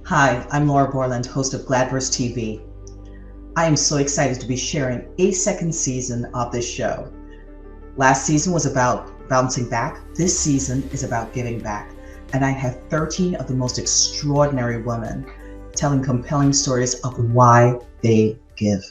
Hi, I'm Laura Borland, host of Gladverse TV. I am so excited to be sharing a second season of this show. Last season was about bouncing back. This season is about giving back. And I have 13 of the most extraordinary women telling compelling stories of why they give.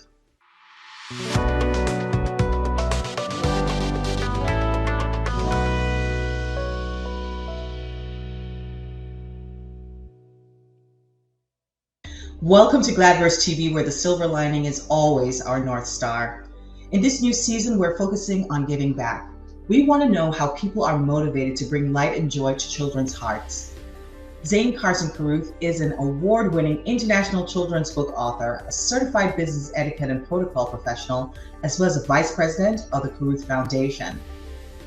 Welcome to Gladverse TV, where the silver lining is always our North Star. In this new season, we're focusing on giving back. We want to know how people are motivated to bring light and joy to children's hearts. Zane Carruth is an award-winning international children's book author, a certified business etiquette and protocol professional, as well as a vice president of the Carruth Foundation.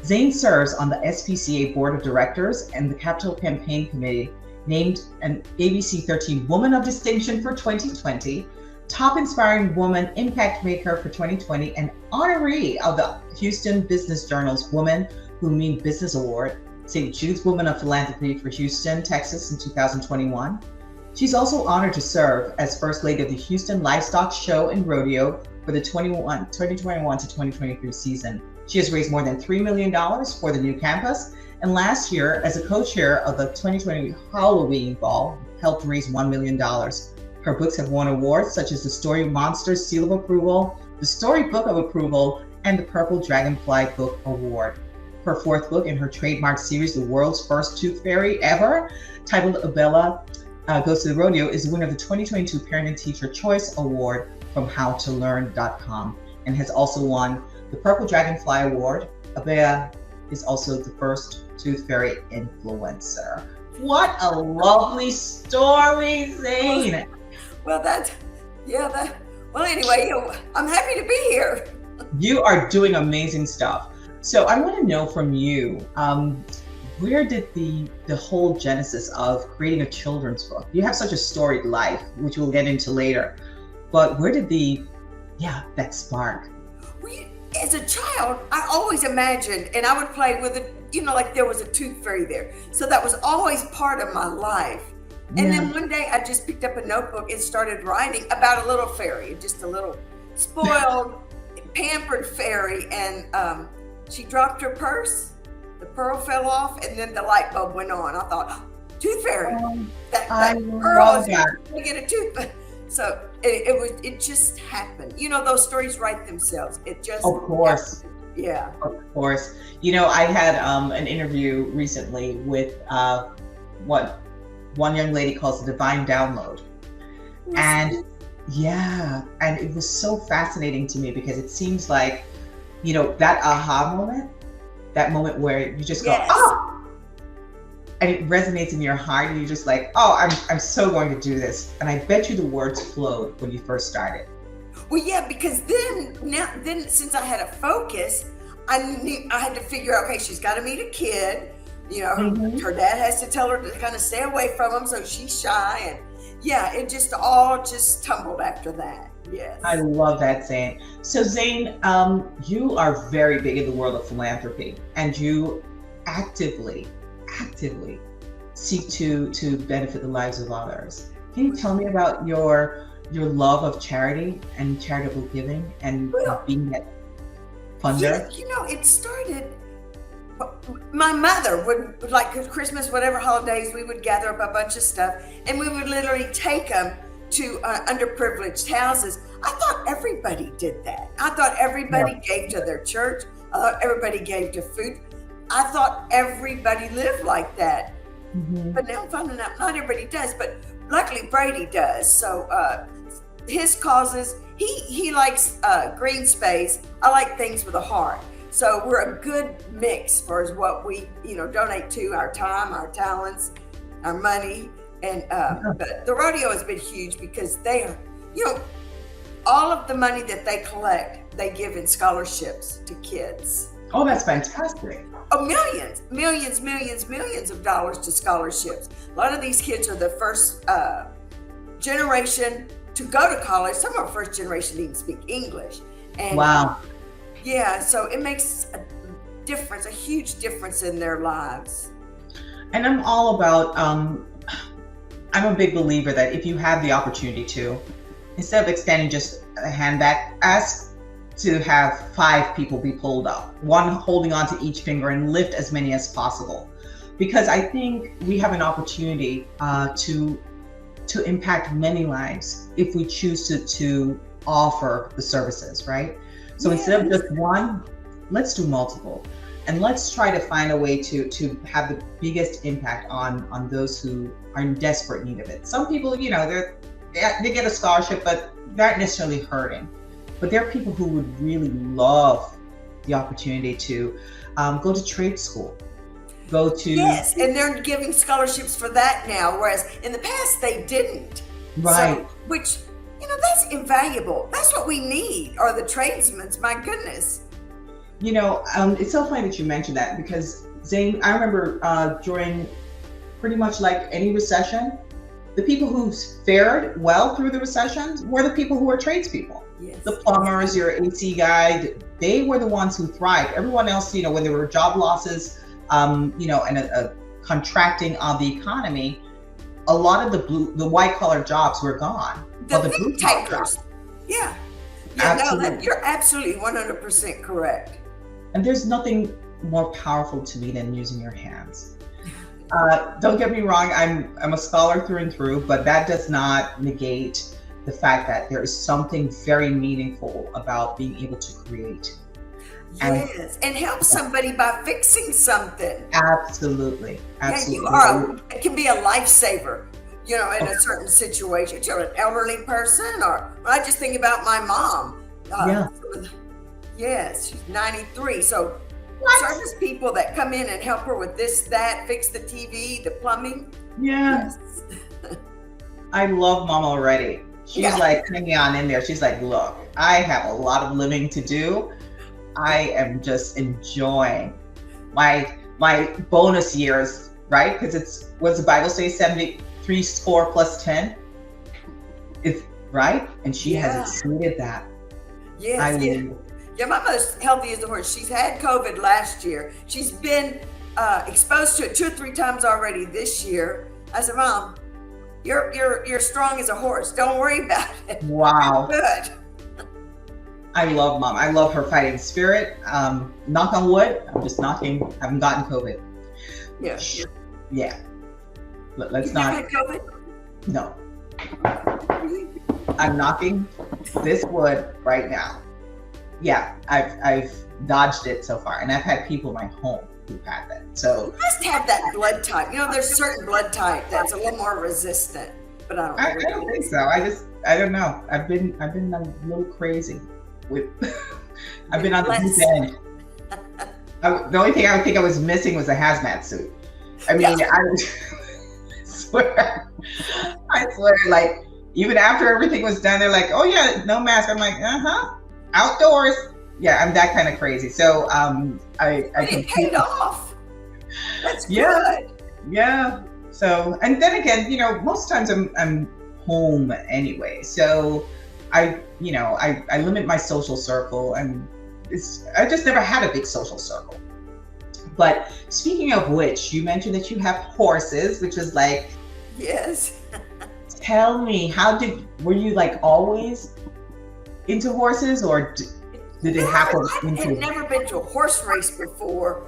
Zane serves on the SPCA Board of Directors and the Capital Campaign Committee, named an ABC 13 Woman of Distinction for 2020, Top Inspiring Woman Impact Maker for 2020, and honoree of the Houston Business Journal's Woman Who Mean Business Award, St. Jude's Woman of Philanthropy for Houston, Texas in 2021. She's also honored to serve as First Lady of the Houston Livestock Show and Rodeo for the 2021 to 2023 season. She has raised more than $3 million for the new campus, and last year, as a co-chair of the 2020 Halloween Ball, helped raise $1 million. Her books have won awards such as the Story Monsters Seal of Approval, the Story Book of Approval, and the Purple Dragonfly Book Award. Her fourth book in her trademark series, The World's First Tooth Fairy Ever, titled Abella Goes to the Rodeo, is the winner of the 2022 Parent and Teacher Choice Award from HowToLearn.com, and has also won the Purple Dragonfly Award. Abella is also the first Tooth Fairy influencer. What a lovely story, Zane. Well, anyway, I'm happy to be here. You are doing amazing stuff. So I want to know from you, where did the whole genesis of creating a children's book? You have such a storied life, which we'll get into later, but where did that spark? As a child, I always imagined, and I would play with it, like there was a tooth fairy there. So that was always part of my life. And then one day I just picked up a notebook and started writing about a little fairy, just a little spoiled, pampered fairy. And she dropped her purse, the pearl fell off, and then the light bulb went on. I thought, tooth fairy, that pearl is going to get a tooth. So it just happened. Those stories write themselves. It just Of course. happened. Yeah. Of course. I had an interview recently with what one young lady calls the divine download. And it was so fascinating to me because it seems like, that aha moment, that moment where you just go, oh, and it resonates in your heart, and you're just like, oh, I'm so going to do this. And I bet you the words flowed when you first started. Well, yeah, because then since I had a focus, I knew I had to figure out, okay, she's got to meet a kid. Her dad has to tell her to kind of stay away from him, so she's shy. And it just all tumbled after that. Yes. I love that, Zane. So Zane, you are very big in the world of philanthropy, and you actively seek to benefit the lives of others. Can you tell me about your love of charity and charitable giving and being that funder? It started, my mother would, like Christmas, whatever holidays, we would gather up a bunch of stuff and we would literally take them to underprivileged houses. I thought everybody did that. I thought everybody gave to their church. I thought everybody gave to food. I thought everybody lived like that. But now I'm finding out not everybody does, but luckily Brady does. So his causes, he likes green space. I like things with a heart. So we're a good mix for what we donate to, our time, our talents, our money. And but the rodeo has been huge because they are, all of the money that they collect, they give in scholarships to kids. Oh, that's fantastic. Oh, millions of dollars to scholarships. A lot of these kids are the first generation to go to college. Some are first generation to even speak English. And wow. So it makes a difference, a huge difference in their lives. And I'm all about I'm a big believer that if you have the opportunity to, instead of extending just a hand back, ask to have 5 people be pulled up, one holding on to each finger, and lift as many as possible. Because I think we have an opportunity to impact many lives if we choose to offer the services, right? So instead of just one, let's do multiple. And let's try to find a way to have the biggest impact on those who are in desperate need of it. Some people, they get a scholarship, but they're not necessarily hurting. But there are people who would really love the opportunity to go to trade school, go to... Yes, and they're giving scholarships for that now, whereas in the past they didn't. Right. So, which, that's invaluable. That's what we need, are the tradesmen, my goodness. It's so funny that you mentioned that, because Zane, I remember during pretty much like any recession, the people who fared well through the recessions were the people who were tradespeople. Yes. The plumbers, your AC guy, they were the ones who thrived. Everyone else, when there were job losses, and a contracting of the economy, a lot of the white collar jobs were gone. The blue takers. Yeah. No, you're absolutely 100% correct. And there's nothing more powerful to me than using your hands. Don't get me wrong, I'm a scholar through and through, but that does not negate the fact that there is something very meaningful about being able to create. Yes, and help somebody by fixing something. Absolutely. Yeah, it can be a lifesaver, in a certain situation. You're an elderly person, or I just think about my mom. Yes, she's 93. So service people that come in and help her with this, that, fix the TV, the plumbing. Yeah. Yes. I love Mom already. She's like hanging on in there. She's like, look, I have a lot of living to do. I am just enjoying my bonus years, right? Because what's the Bible say? 73 score plus 10. It's right, and she has exceeded that. Yes. Yeah, my mother's healthy as a horse. She's had COVID last year. She's been exposed to it 2 or 3 times already this year. I said, Mom, you're strong as a horse. Don't worry about it. Wow. You're good. I love Mom. I love her fighting spirit. Knock on wood. I'm just knocking. I haven't gotten COVID. Yeah. Yeah. Let's you not. Had COVID? No. I'm knocking this wood right now. Yeah, I've dodged it so far, and I've had people in my home who've had that. So you must have that blood type. There's certain blood type that's a little more resistant, but I don't think so. I don't know. I've been a little crazy with. I've been on the deep end. The only thing I think I was missing was a hazmat suit. I mean, I swear, like even after everything was done, they're like, "Oh yeah, no mask." I'm like, outdoors. Yeah, I'm that kind of crazy. So I it paid off. That's good. Yeah. So, and then again, most times I'm home anyway. So I limit my social circle, and I just never had a big social circle. But speaking of which, you mentioned that you have horses, which is like, yes. Tell me, were you like always into horses, or did it happen? I had never been to a horse race before.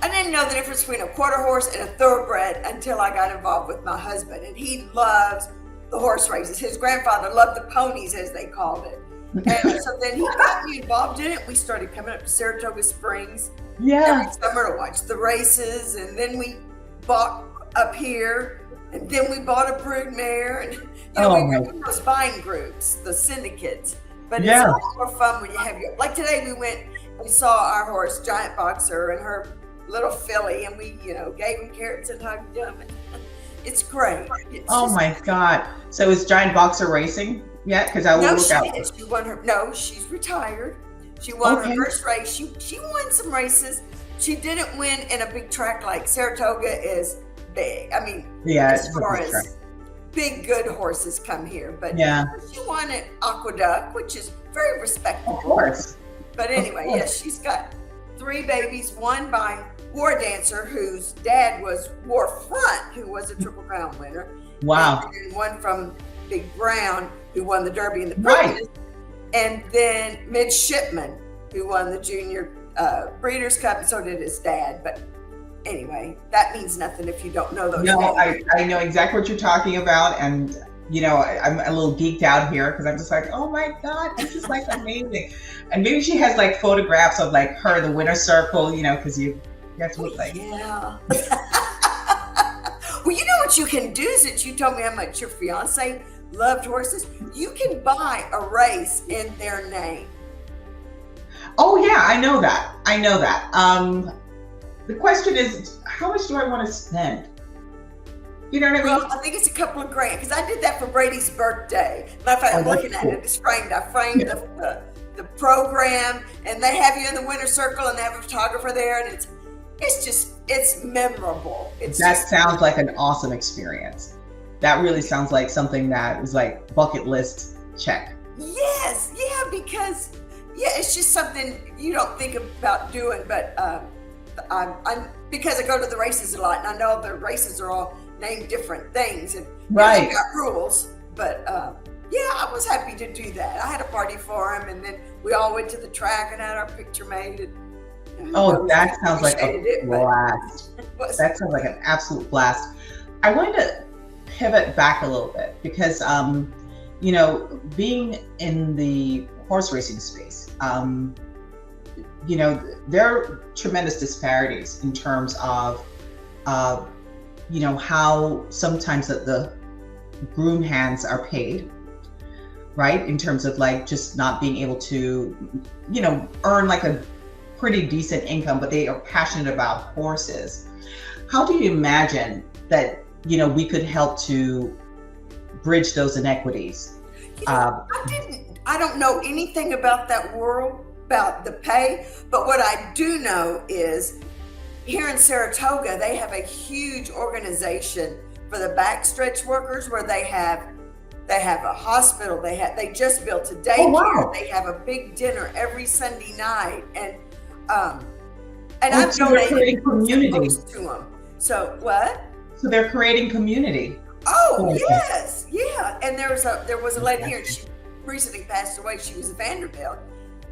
I didn't know the difference between a quarter horse and a thoroughbred until I got involved with my husband, and he loves the horse races. His grandfather loved the ponies, as they called it. And so then he got me involved in it. We started coming up to Saratoga Springs every summer to watch the races, and then we bought up here, and then we bought a brood mare, and we were in those buying groups, the syndicates. But it's a lot more fun when you have like today we went and we saw our horse, Giant Boxer, and her little filly, and we, gave them carrots and hugged them. It's great. My God. So is Giant Boxer racing yet? Because I will look out. She won her, she's retired. She won her first race. She won some races. She didn't win in a big track like Saratoga is big. I mean, as far as big, good horses come here. But she won at Aqueduct, which is very respectable. Of course. But anyway, yes, she's got 3 babies, one by War Dancer, whose dad was War Front, who was a Triple Crown winner, Wow. And one from Big Brown, who won the Derby and the Right. Preakness, and then Midshipman, who won the Junior Breeders' Cup, and so did his dad. But anyway, that means nothing if you don't know those No, names. I know exactly what you're talking about, and I'm a little geeked out here because I'm just like, oh my God, this is like amazing. And maybe she has like photographs of like her, the winner's circle, because you have to look like. Yeah. Well, you know what you can do is that you told me how much your fiance loved horses. You can buy a race in their name. Oh yeah, I know that. The question is, how much do I want to spend? You know what I mean? Well, I think it's a couple of grand because I did that for Brady's birthday. Matter of fact, I'm looking at it. It's framed. I framed the program, and they have you in the winner's circle, and they have a photographer there, and it's memorable. That sounds like an awesome experience. That really sounds like something that was like bucket list check. Yes, yeah, because it's just something you don't think about doing, but I'm because I go to the races a lot, and I know the races are all named different things, and right, they've got rules. But I was happy to do that. I had a party for him, and then we all went to the track and had our picture made. That sounds like a blast. That sounds like an absolute blast. I wanted to pivot back a little bit because, being in the horse racing space, there are tremendous disparities in terms of, how sometimes the groom hands are paid, right? In terms of like just not being able to, earn like a pretty decent income, but they are passionate about horses. How do you imagine that, we could help to bridge those inequities? I don't know anything about that world, about the pay, but what I do know is here in Saratoga, they have a huge organization for the backstretch workers where they have a hospital, they just built a daycare. Oh, wow. They have a big dinner every Sunday night, and I've donated community to them. So what? So they're creating community. Oh yes, yeah. And there was a lady here. She recently passed away. She was a Vanderbilt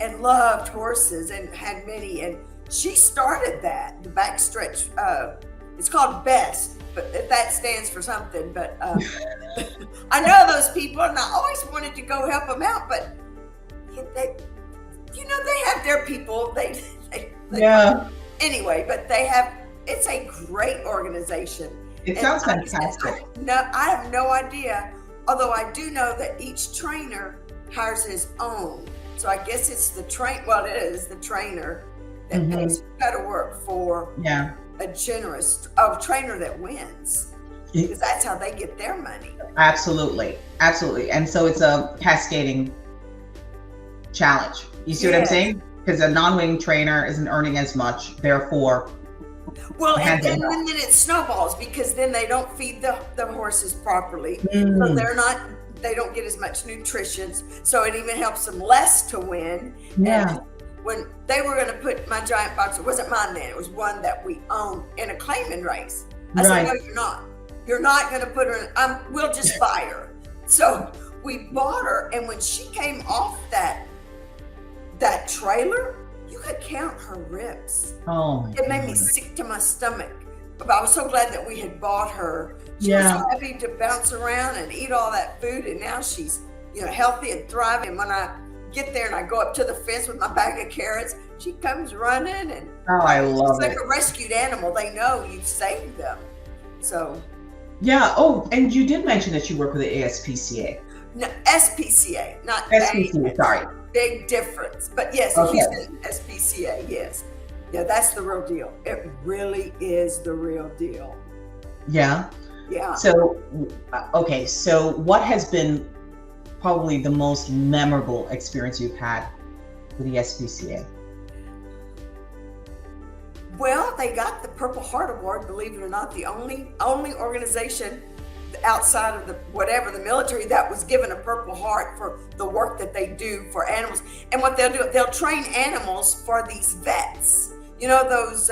and loved horses and had many. And she started that, the backstretch. It's called BEST, but that stands for something. But I know those people, and I always wanted to go help them out. But they have their people. Anyway, but it's a great organization. It sounds fantastic. I have no idea, although I do know that each trainer hires his own. So I guess it's it is the trainer that pays to work for a trainer that wins, because that's how they get their money. Absolutely. And so it's a cascading challenge. You see what I'm saying? Because a non-winning trainer isn't earning as much, therefore. Well, and then it snowballs, because then they don't feed the horses properly. So they don't get as much nutrition. So it even helps them less to win. Yeah. And when they were going to put my giant box, it wasn't mine then, it was one that we owned in a claiming race. I said, no, you're not. You're not going to put her in, we'll just buy her. So we bought her, and when she came off that trailer, you could count her ribs. Oh, it made me sick to my stomach. But I was so glad that we had bought her. She was so happy to bounce around and eat all that food, and now she's healthy and thriving. When I get there and I go up to the fence with my bag of carrots, she comes running, and I love it. It's like a rescued animal. They know you've saved them. So and you did mention that you work with the ASPCA. No, SPCA, not SPCA. Sorry. Big difference. But yes, Houston SPCA, yes. Yeah, that's the real deal. It really is the real deal. Yeah. Yeah. So, so what has been probably the most memorable experience you've had with the SPCA? Well, they got the Purple Heart Award, believe it or not, the only organization outside of the military that was given a Purple Heart for the work that they do for animals. And what they'll do, they'll train animals for these vets. Those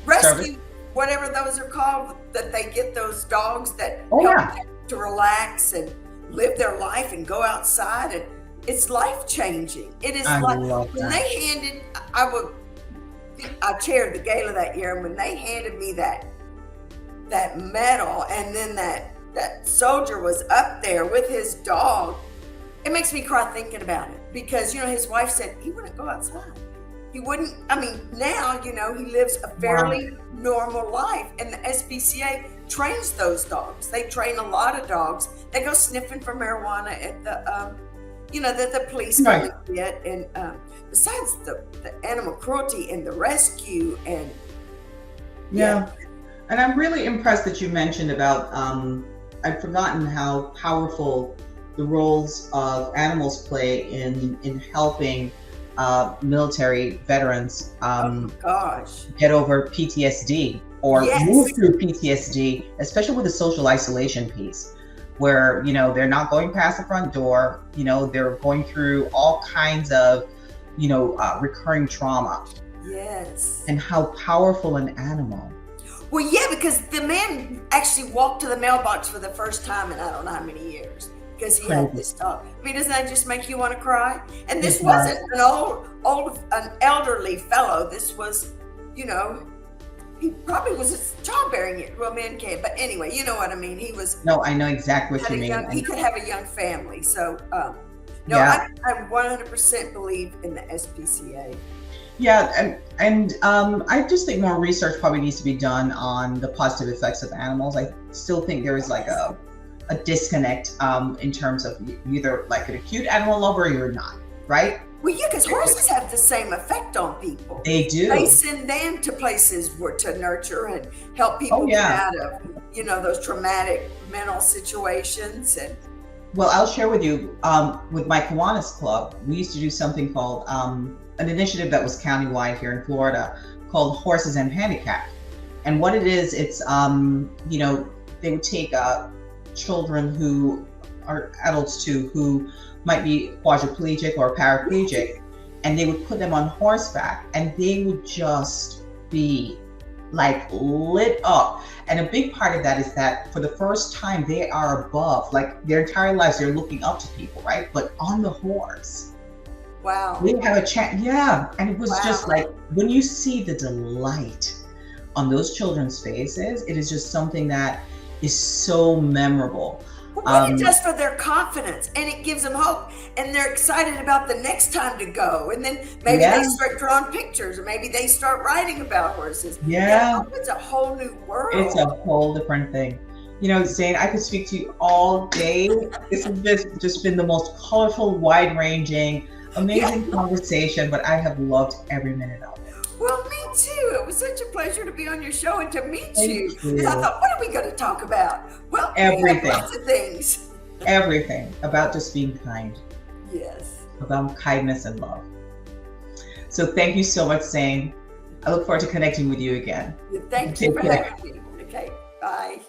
rescue whatever those are called, that they get those dogs that Oh help yeah. them to relax and live their life and go outside, and it's life changing. It is I like love when that. they handed, I chaired the gala that year, and when they handed me that medal, and then that soldier was up there with his dog, it makes me cry thinking about it, because his wife said he wouldn't go outside. He wouldn't. I mean, now he lives a fairly normal life, and the SPCA trains those dogs. They train a lot of dogs. They go sniffing for marijuana at the that the police come and get, and besides the animal cruelty and the rescue, and and I'm really impressed that you mentioned about I've forgotten how powerful the roles of animals play in helping military veterans get over PTSD or move through PTSD, especially with the social isolation piece, where they're not going past the front door, they're going through all kinds of recurring trauma. Yes. And how powerful an animal. Well, yeah, because the man actually walked to the mailbox for the first time in I don't know how many years, because he had this dog. I mean, doesn't that just make you want to cry? And this wasn't an elderly fellow. This was, he probably was a childbearing. Well, men can't, but anyway, you know what I mean. He was. No, I know exactly what you mean. He could have a young family. So, I 100% believe in the SPCA. Yeah, and I just think more research probably needs to be done on the positive effects of animals. I still think there is like a disconnect in terms of either like an acute animal lover or you're not, right? Well, yeah, because horses have the same effect on people. They do. They send them to places to nurture and help people get out of, those traumatic mental situations. And well, I'll share with you, with my Kiwanis Club, we used to do something called an initiative that was countywide here in Florida called Horses and Handicap. And what it is, it's, they would take children who are adults too, who might be quadriplegic or paraplegic, and they would put them on horseback, and they would just be like lit up. And a big part of that is that for the first time, they are above, like their entire lives, they're looking up to people, right? But on the horse. Wow. We have a chat. Yeah. And it was just like, when you see the delight on those children's faces, it is just something that is so memorable. What it does for their confidence, and it gives them hope, and they're excited about the next time to go, and then maybe they start drawing pictures, or maybe they start writing about horses. It's a whole new world. It's a whole different thing. Zane, I could speak to you all day. This has just been the most colorful, wide-ranging, amazing conversation, but I have loved every minute of it. Well, me too. It was such a pleasure to be on your show and to meet you. Because I thought, what are we going to talk about? Well, everything. Lots of things. Everything about just being kind. Yes. About kindness and love. So thank you so much, Zane. I look forward to connecting with you again. Thank you for having me. Okay, bye.